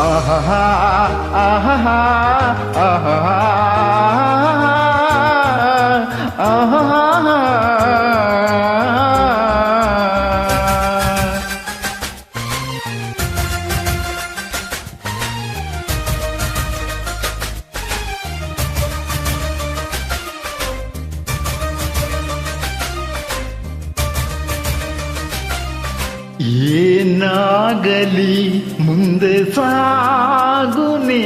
ಆಹಾ ಆಹಾ ಆಹಾ ಆಹಾ. ಏನಾಗಲಿ ಮುಂದೆ ಸಾಗುನೇ,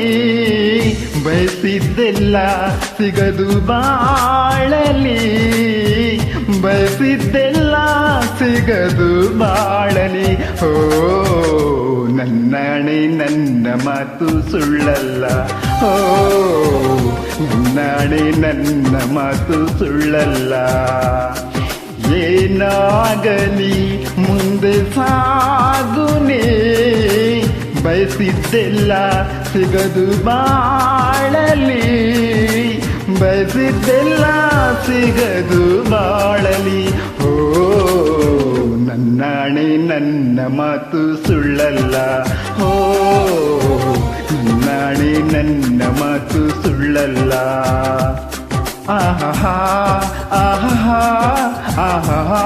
ಬಯಸಿದ್ದೆಲ್ಲ ಸಿಗದು ಬಾಳಲಿ, ಬಯಸಿದ್ದೆಲ್ಲ ಸಿಗದು ಬಾಳಲಿ. ಓ ನನ್ನಣೆ ನನ್ನ ಮಾತು ಸುಳ್ಳಲ್ಲ, ಓ ನನ್ನಣೆ ನನ್ನ ಮಾತು ಸುಳ್ಳಲ್ಲ. ಏನಾಗಲಿ ಮುಂದೆ ಸಾಗುನೇ, ಬಯಸಿದ್ದೆಲ್ಲ ಸಿಗದು ಬಾಳಲಿ, ಬಯಸಿದ್ದೆಲ್ಲ ಸಿಗದು ಬಾಳಲಿ. ಓ ನನ್ನಾಣೆ ನನ್ನ ಮಾತು ಸುಳ್ಳಲ್ಲ, ಓ ನನ್ನಾಣೆ ನನ್ನ ಮಾತು ಸುಳ್ಳಲ್ಲ. ಆಹಾ ಆಹಾ ಆಹಾ ಆಹಾ.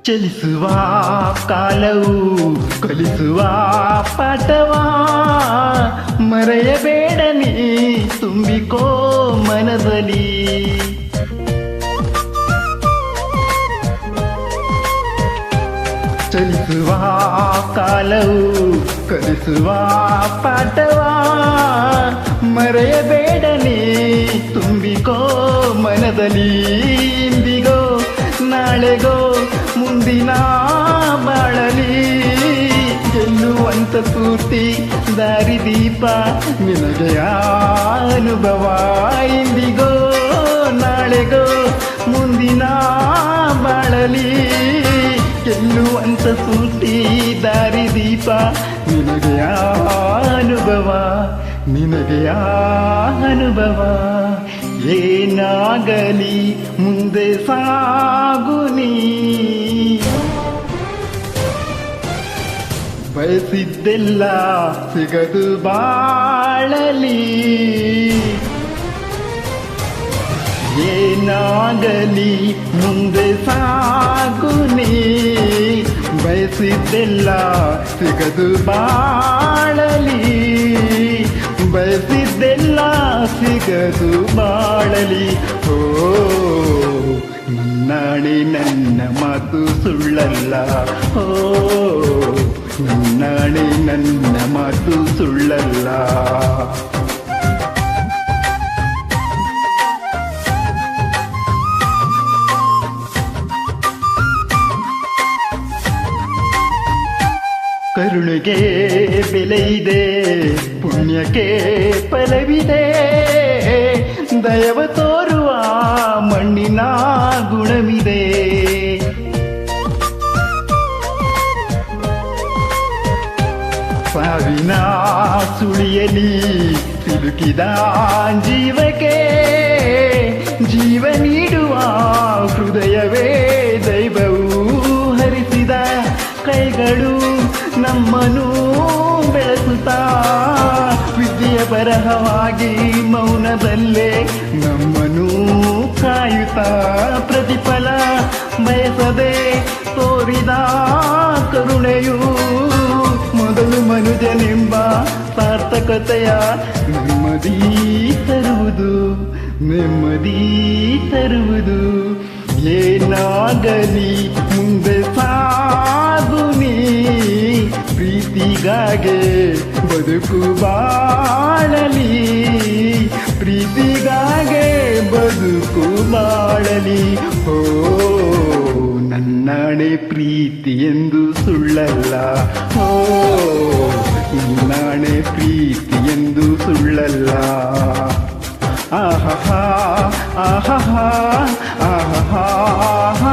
ಚಲಿಸುವ ಕಾಲವು ಕಲಿಸುವ ಪಾಠವಾ, ಮರೆಯಬೇಡ ನೀ ತುಂಬಿಕೋ ಮನದಲ್ಲಿ. ಚಲಿಸುವ ಕಾಲವು ಕಲಿಸುವ ಪಾಠವಾ, ಮರೆಯಬೇಡ ನೀ ತುಂಬಿಕೋ ಮನದಲ್ಲಿ. ಇಂದಿಗೋ ನಾಳೆಗೋ ಮುಂದಿನ ಬಾಳಲಿ, ಗೆಲ್ಲುವಂತ ಸ್ಫೂರ್ತಿ ದಾರಿದೀಪ ನಿನಗೆ ಅನುಭವ. ಇಂದಿಗೋ ನಾಳೆಗೋ ಮುಂದಿನ ಬಾಳಲಿ, ಗೆಲ್ಲುವಂತ ಸ್ಫೂರ್ತಿ ದಾರಿದೀಪ ನಿನಗೆ ಅನುಭವ, ನಿನಗೆ ಅನುಭವ. ಏನಾಗಲಿ ಮುಂದೆ ಸಾಗುನಿ, ಬಯಸಿದ್ದೆಲ್ಲ ಸಿಗದು ಬಾಳಲಿ. ಏನಾಗಲಿ ಮುಂದೆ ಸಾಗುನಿ, ಬಯಸಿದ್ದೆಲ್ಲ ಸಿಗದು ಬಾಳಲಿ, ಬಯಸಿದ್ದೆಲ್ಲ ಸಿಗದು ಬಾಳಲಿ. ಓ ನನ್ನಾಣೆ ನನ್ನ ಮಾತು ಸುಳ್ಳಲ್ಲ, ಓ ನನ್ನಾಣೆ ನನ್ನ ಮಾತು ಸುಳ್ಳಲ್ಲ. ಕರುಣೆಗೆ ಬೆಲೆ ಇದೆ, ಪುಣ್ಯಕ್ಕೆ ಫಲವಿದೆ, ದಯವ ತೋರುವ ಮಣ್ಣಿನ ಗುಣವಿದೆ. ಸಾವಿನ ಸುಳಿಯಲಿ ಸಿಲುಕಿದ ಜೀವಕ್ಕೆ ಜೀವ ನೀಡುವ ಹೃದಯವೇ ದೈವವು ಹರಿಸಿದ ಕೈಗಳು ನಮ್ಮನ್ನು ಬೆಳೆಸುತ್ತಾ, ವಿದ್ಯೆಯ ಬರಹವಾಗಿ ಮೌನದಲ್ಲೇ ನಮ್ಮನ್ನು ಕಾಯುತ್ತಾ, ಪ್ರತಿಫಲ ಬಯಸದೆ ತೋರಿದ ಕರುಣೆಯು ಮೊದಲು ಮನುಜನೆಂಬ ಸಾರ್ಥಕತೆಯ ನೆಮ್ಮದಿ ತರುವುದು, ನೆಮ್ಮದಿ ತರುವುದು. ಏನಾಗಲಿ ಮುಂದೆ ಸಾಗುನಿ, ಪ್ರೀತಿಗಾಗೆ ಬದುಕು ಬಾಳಲಿ, ಪ್ರೀತಿ ಪ್ರೀತಿಗಾಗೆ ಬದುಕು ಮಾಡಲಿ. ಓ ನನ್ನಾಣೆ ಪ್ರೀತಿ ಎಂದು ಸುಳ್ಳಲ್ಲ. ಓ ನಿನ್ನಾಣೆ ಪ್ರೀತಿ ಎಂದು ಸುಳ್ಳಲ್ಲ. ಆಹಾ ಆಹಾ ಆಹಾ ಆಹಾ